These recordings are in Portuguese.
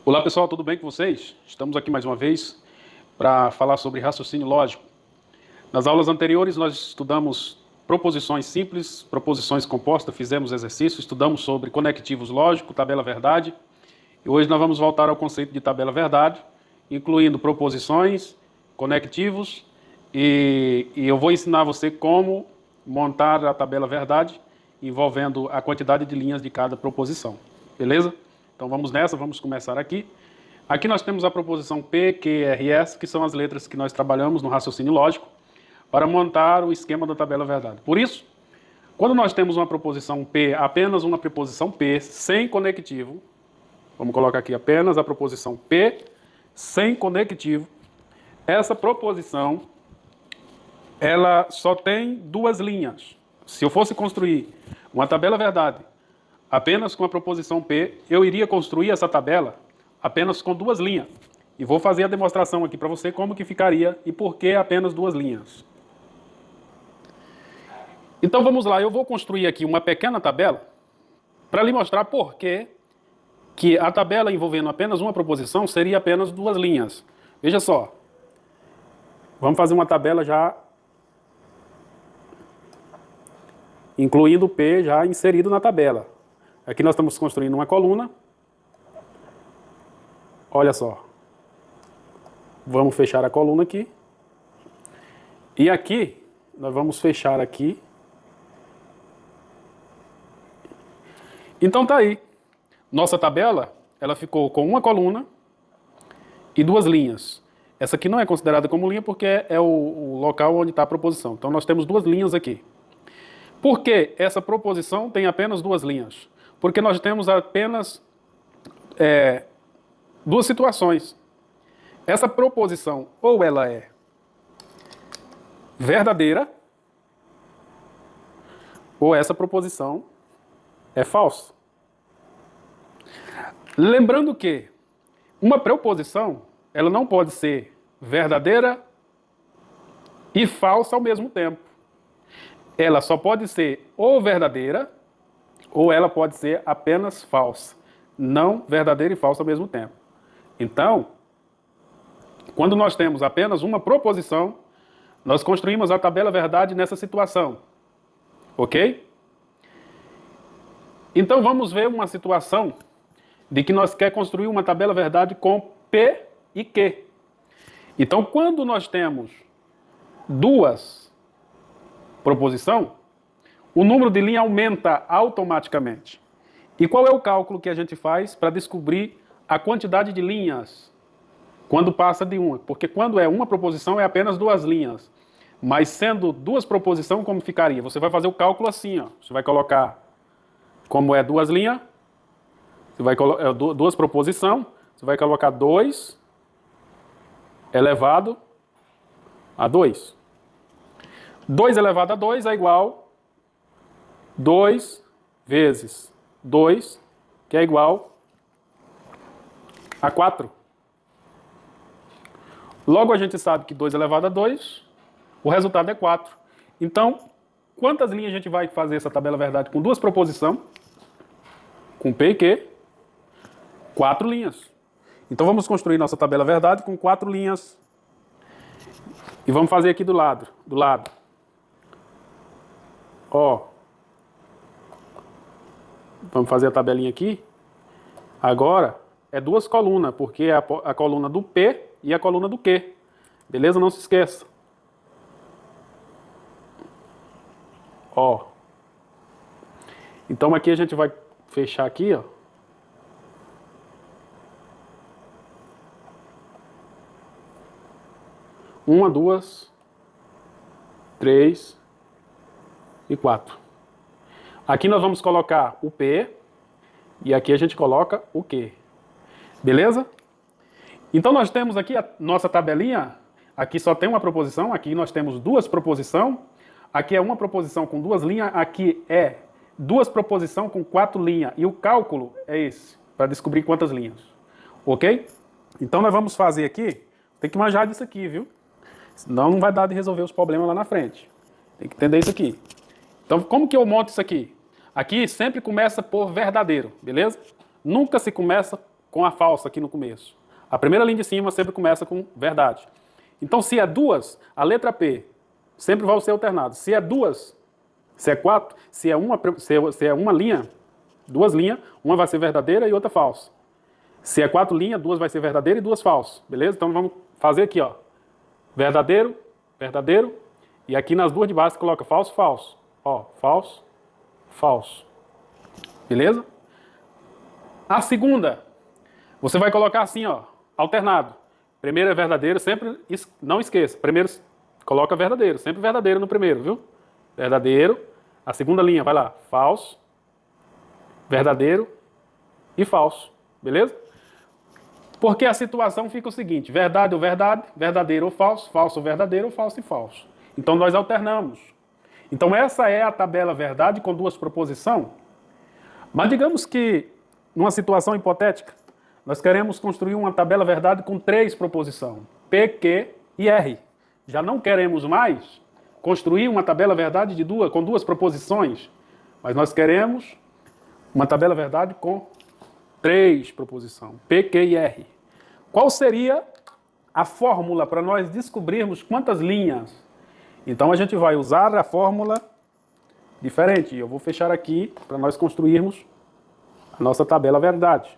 Olá pessoal, tudo bem com vocês? Estamos aqui mais uma vez para falar sobre raciocínio lógico. Nas aulas anteriores nós estudamos proposições simples, proposições compostas, fizemos exercícios, estudamos sobre conectivos lógicos, tabela verdade. E hoje nós vamos voltar ao conceito de tabela verdade, incluindo proposições, conectivos e eu vou ensinar você como montar a tabela verdade envolvendo a quantidade de linhas de cada proposição. Beleza? Então vamos nessa, vamos começar aqui. Aqui nós temos a proposição P, Q, R, S, que são as letras que nós trabalhamos no raciocínio lógico para montar o esquema da tabela verdade. Por isso, quando nós temos uma proposição P, apenas uma preposição P, sem conectivo, vamos colocar aqui apenas a proposição P, sem conectivo, essa proposição, ela só tem duas linhas. Se eu fosse construir uma tabela verdade apenas com a proposição P, eu iria construir essa tabela apenas com duas linhas. E vou fazer a demonstração aqui para você como que ficaria e por que apenas duas linhas. Então vamos lá, eu vou construir aqui uma pequena tabela para lhe mostrar por que a tabela envolvendo apenas uma proposição seria apenas duas linhas. Veja só, vamos fazer uma tabela já incluindo o P já inserido na tabela. Aqui nós estamos construindo uma coluna. Olha só. Vamos fechar a coluna aqui. E aqui, nós vamos fechar aqui. Então tá aí. Nossa tabela, ela ficou com uma coluna e duas linhas. Essa aqui não é considerada como linha porque é o local onde está a proposição. Então nós temos duas linhas aqui. Por que essa proposição tem apenas duas linhas? Porque nós temos apenas duas situações. Essa proposição ou ela é verdadeira ou essa proposição é falsa. Lembrando que uma proposição ela não pode ser verdadeira e falsa ao mesmo tempo. Ela só pode ser ou verdadeira ou ela pode ser apenas falsa. Não verdadeira e falsa ao mesmo tempo. Então, quando nós temos apenas uma proposição, nós construímos a tabela verdade nessa situação. Ok? Então vamos ver uma situação de que nós queremos construir uma tabela verdade com P e Q. Então quando nós temos duas proposições, o número de linha aumenta automaticamente. E qual é o cálculo que a gente faz para descobrir a quantidade de linhas quando passa de uma? Porque quando é uma proposição é apenas duas linhas. Mas sendo duas proposições, como ficaria? Você vai fazer o cálculo assim, ó. Você vai colocar, como é duas linhas, você vai colocar duas proposições, você vai colocar 2 elevado a 2. 2 elevado a 2 é igual 2 vezes 2, que é igual a 4. Logo a gente sabe que 2 elevado a 2, o resultado é 4. Então, quantas linhas a gente vai fazer essa tabela verdade com duas proposições? Com P e Q? 4 linhas. Então vamos construir nossa tabela verdade com 4 linhas. E vamos fazer aqui do lado. Ó. Vamos fazer a tabelinha aqui. Agora é duas colunas, porque é a coluna do P e a coluna do Q. Beleza? Não se esqueça. Ó. Então aqui a gente vai fechar aqui, ó. Uma, duas, 3 e 4. Aqui nós vamos colocar o P e aqui a gente coloca o Q. Beleza? Então nós temos aqui a nossa tabelinha. Aqui só tem uma proposição, aqui nós temos duas proposições. Aqui é uma proposição com duas linhas, aqui é duas proposições com 4 linhas. E o cálculo é esse, para descobrir quantas linhas. Ok? Então nós vamos fazer aqui, tem que manjar disso aqui, viu? Senão não vai dar de resolver os problemas lá na frente. Tem que entender isso aqui. Então como que eu monto isso aqui? Aqui sempre começa por verdadeiro, beleza? Nunca se começa com a falsa aqui no começo. A primeira linha de cima sempre começa com verdade. Então, se é duas, a letra P sempre vai ser alternado. Se é duas, se é quatro, se é uma linha, duas linhas, uma vai ser verdadeira e outra falsa. Se é quatro linhas, duas vai ser verdadeira e duas falsas, beleza? Então, vamos fazer aqui, ó. Verdadeiro, verdadeiro. E aqui nas duas de baixo, coloca falso, falso. Ó, falso, falso. Beleza? A segunda, você vai colocar assim, ó, alternado. Primeiro é verdadeiro, sempre, não esqueça. Primeiro, coloca verdadeiro, sempre verdadeiro no primeiro, viu? Verdadeiro. A segunda linha, vai lá, falso, verdadeiro e falso. Beleza? Porque a situação fica o seguinte, verdade ou verdade, verdadeiro ou falso, falso ou verdadeiro, ou falso e falso. Então nós alternamos. Então essa é a tabela verdade com duas proposições. Mas digamos que, numa situação hipotética, nós queremos construir uma tabela verdade com três proposições, P, Q e R. Já não queremos mais construir uma tabela verdade com duas proposições, mas nós queremos uma tabela verdade com três proposições, P, Q e R. Qual seria a fórmula para nós descobrirmos quantas linhas? Então a gente vai usar a fórmula diferente. Eu vou fechar aqui para nós construirmos a nossa tabela verdade.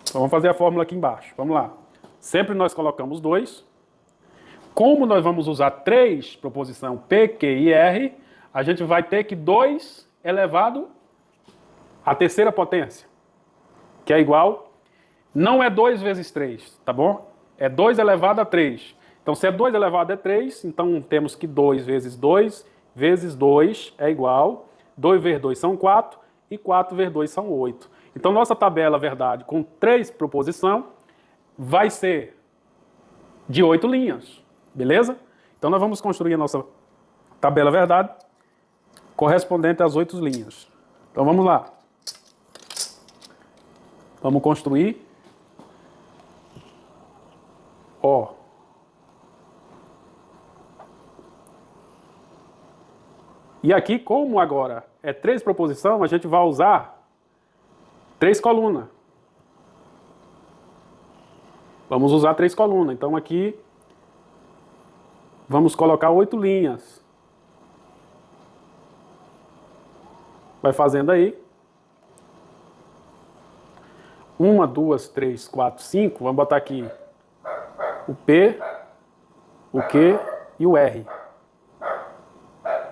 Então vamos fazer a fórmula aqui embaixo. Vamos lá. Sempre nós colocamos 2. Como nós vamos usar 3, proposição P, Q e R, a gente vai ter que 2 elevado à terceira potência, que é igual, não é 2 vezes 3, tá bom? É 2 elevado a 3. Então, se é 2 elevado a 3, então temos que 2 vezes 2 vezes 2 é igual, 2 vezes 2 são 4 e 4 vezes 2 são 8. Então, nossa tabela verdade com 3 proposições vai ser de 8 linhas, beleza? Então, nós vamos construir a nossa tabela verdade correspondente às 8 linhas. Então, vamos lá. Vamos construir. Ó. E aqui, como agora é 3 proposições, a gente vai usar 3 colunas. Vamos usar 3 colunas. Então aqui vamos colocar 8 linhas. Vai fazendo aí. 1, 2, 3, 4, 5. Vamos botar aqui o P, o Q e o R.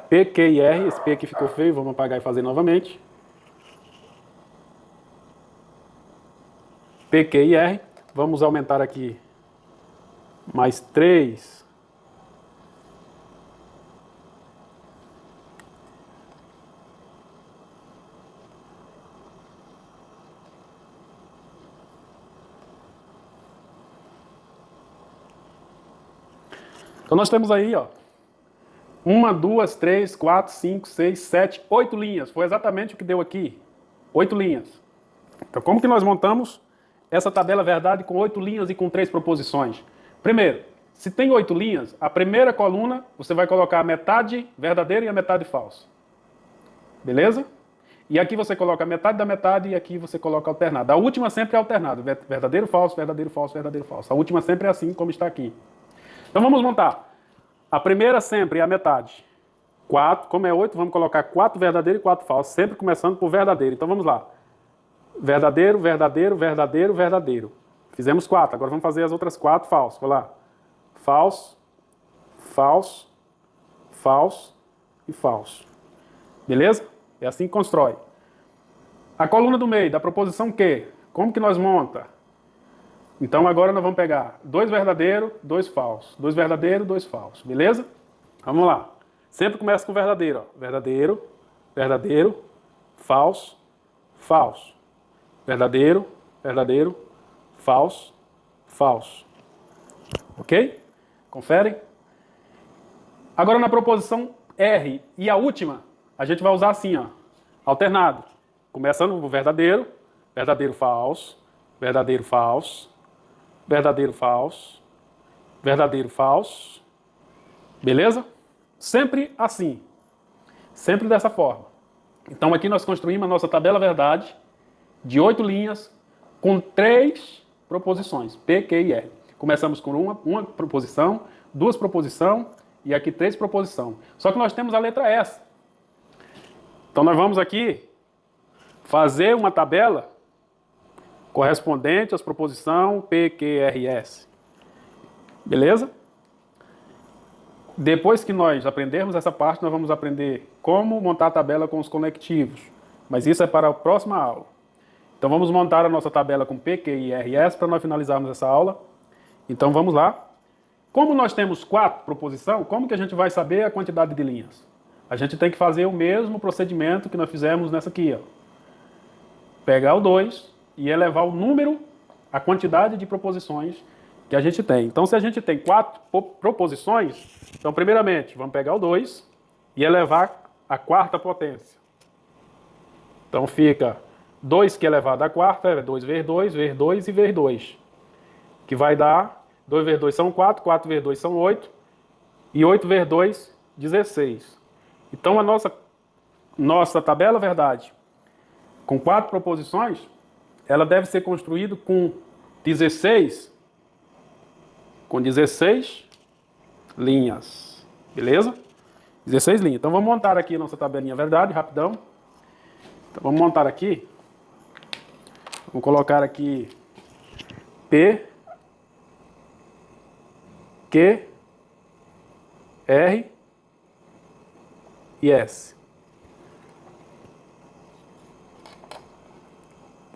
P, Q e R. Esse P aqui ficou feio, vamos apagar e fazer novamente. P, Q e R. Vamos aumentar aqui mais 3. Então nós temos aí, ó, 1, 2, 3, 4, 5, 6, 7, 8 linhas. Foi exatamente o que deu aqui. 8 linhas. Então como que nós montamos essa tabela verdade com 8 linhas e com 3 proposições? Primeiro, se tem 8 linhas, a primeira coluna você vai colocar a metade verdadeira e a metade falsa. Beleza? E aqui você coloca a metade da metade e aqui você coloca alternado. A última sempre é alternado. Verdadeiro, falso, verdadeiro, falso, verdadeiro, falso. A última sempre é assim como está aqui. Então vamos montar. A primeira sempre é a metade. 4, como é 8, vamos colocar 4 verdadeiro e 4 falso, sempre começando por verdadeiro. Então vamos lá. Verdadeiro, verdadeiro, verdadeiro, verdadeiro. Fizemos 4, agora vamos fazer as outras 4 falsos. Vou lá. Falso, falso, falso e falso. Beleza? É assim que constrói. A coluna do meio, da proposição Q, como que nós monta? Então agora nós vamos pegar 2 verdadeiros, 2 falsos. 2 verdadeiros, 2 falsos. Beleza? Vamos lá. Sempre começa com verdadeiro. Ó. Verdadeiro, verdadeiro, falso, falso. Verdadeiro, verdadeiro, falso, falso. Ok? Conferem? Agora na proposição R e a última, a gente vai usar assim, ó, alternado. Começando com verdadeiro, verdadeiro, falso, verdadeiro, falso, verdadeiro, falso, verdadeiro, falso. Beleza? Sempre assim. Sempre dessa forma. Então aqui nós construímos a nossa tabela verdade de 8 linhas com 3 proposições, P, Q e R. Começamos com uma proposição, 2 proposições e aqui 3 proposições. Só que nós temos a letra S. Então nós vamos aqui fazer uma tabela correspondente às proposições P, Q, R e S. Beleza? Depois que nós aprendermos essa parte, nós vamos aprender como montar a tabela com os conectivos. Mas isso é para a próxima aula. Então vamos montar a nossa tabela com P, Q e R e S para nós finalizarmos essa aula. Então vamos lá. Como nós temos 4 proposições, como que a gente vai saber a quantidade de linhas? A gente tem que fazer o mesmo procedimento que nós fizemos nessa aqui, ó. Pegar o 2 e elevar o número, a quantidade de proposições que a gente tem. Então, se a gente tem 4 proposições, então, primeiramente, vamos pegar o 2 e elevar a quarta potência. Então, fica 2 que é elevado à quarta, é 2 vezes 2, vezes 2 e vezes 2. Que vai dar, 2 vezes 2 são 4, 4 vezes 2 são 8, e 8 vezes 2, 16. Então, a nossa tabela verdade, com 4 proposições, ela deve ser construída com 16 linhas, beleza? 16 linhas. Então vamos montar aqui a nossa tabelinha verdade, rapidão. Então vamos montar aqui. Vamos colocar aqui P, Q, R e S.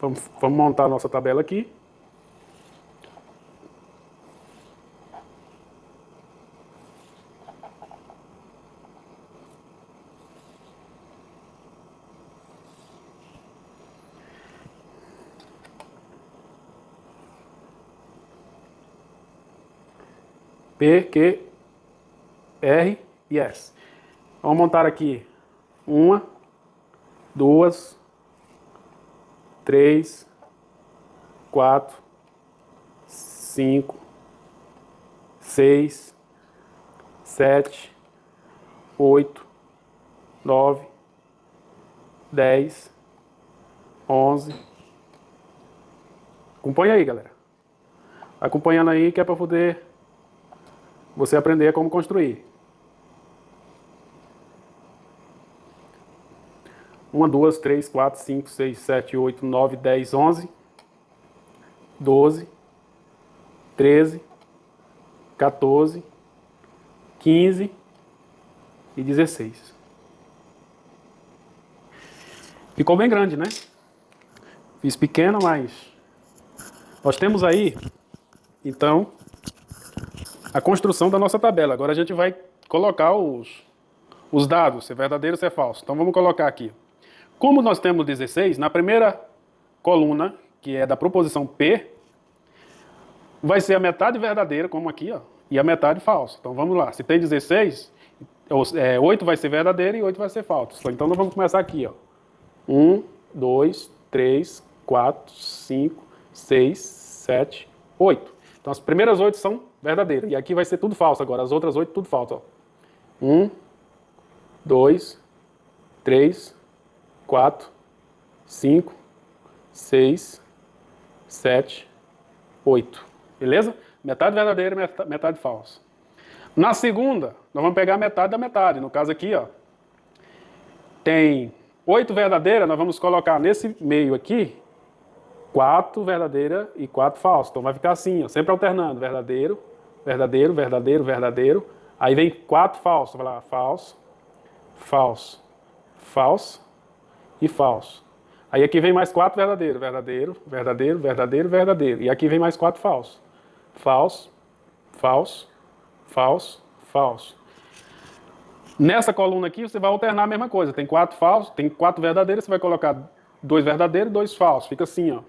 Vamos montar a nossa tabela aqui. P, Q, R e S. Vamos montar aqui 1, 2, 3, 4, 5, 6, 7, 8, 9, 10, 11. Acompanha aí, galera. Acompanhando aí que é para poder você aprender como construir. 1, 2, 3, 4, 5, 6, 7, 8, 9, 10, 11, 12, 13, 14, 15 e 16. Ficou bem grande, né? Fiz pequeno, mas nós temos aí, então, a construção da nossa tabela. Agora a gente vai colocar os dados, se é verdadeiro ou se é falso. Então vamos colocar aqui. Como nós temos 16, na primeira coluna, que é da proposição P, vai ser a metade verdadeira, como aqui, ó, e a metade falsa. Então vamos lá. Se tem 16, 8 vai ser verdadeiro e 8 vai ser falso. Então nós vamos começar aqui, ó. 1, 2, 3, 4, 5, 6, 7, 8. Então as primeiras 8 são verdadeiras. E aqui vai ser tudo falso agora. As outras 8 tudo falso, ó. 1, 2, 3, 4, 5, 6, 7, 8. Beleza? Metade verdadeira, metade falsa. Na segunda, nós vamos pegar a metade da metade. No caso aqui, ó, tem 8 verdadeiras, nós vamos colocar nesse meio aqui 4 verdadeiras e 4 falsas. Então vai ficar assim, ó, sempre alternando. Verdadeiro, verdadeiro, verdadeiro, verdadeiro. Aí vem 4 falsos. Vai lá, falso, falso, falso e falso. Aí aqui vem mais 4 verdadeiros. Verdadeiro, verdadeiro, verdadeiro, verdadeiro. E aqui vem mais 4 falsos. Falso, falso, falso, falso. Nessa coluna aqui você vai alternar a mesma coisa. Tem 4 falsos, tem 4 verdadeiros, você vai colocar 2 verdadeiros e 2 falsos. Fica assim, ó.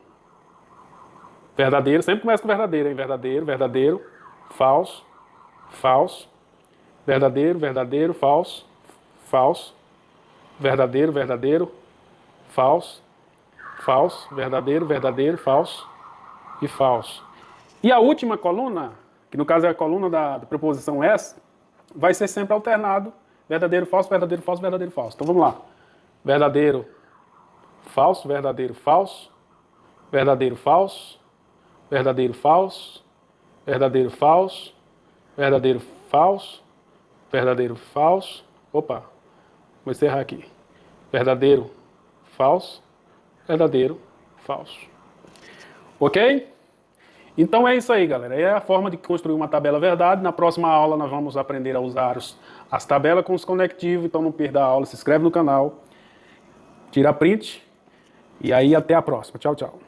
Verdadeiro, sempre começa com verdadeiro, hein? Verdadeiro, verdadeiro, falso, falso, verdadeiro, verdadeiro, falso, falso, verdadeiro, verdadeiro, falso, falso, verdadeiro, verdadeiro, falso e falso. E a última coluna, que no caso é a coluna da preposição S, vai ser sempre alternado verdadeiro, falso, verdadeiro, falso, verdadeiro, falso. Então vamos lá. Verdadeiro, falso, verdadeiro, falso, verdadeiro, falso, verdadeiro, falso, verdadeiro, falso, verdadeiro, falso, verdadeiro, falso. Opa, vou encerrar aqui. Verdadeiro, falso, verdadeiro, falso. Ok? Então é isso aí, galera. É a forma de construir uma tabela verdade. Na próxima aula nós vamos aprender a usar as tabelas com os conectivos. Então não perda a aula, se inscreve no canal, tira print. E aí até a próxima. Tchau, tchau.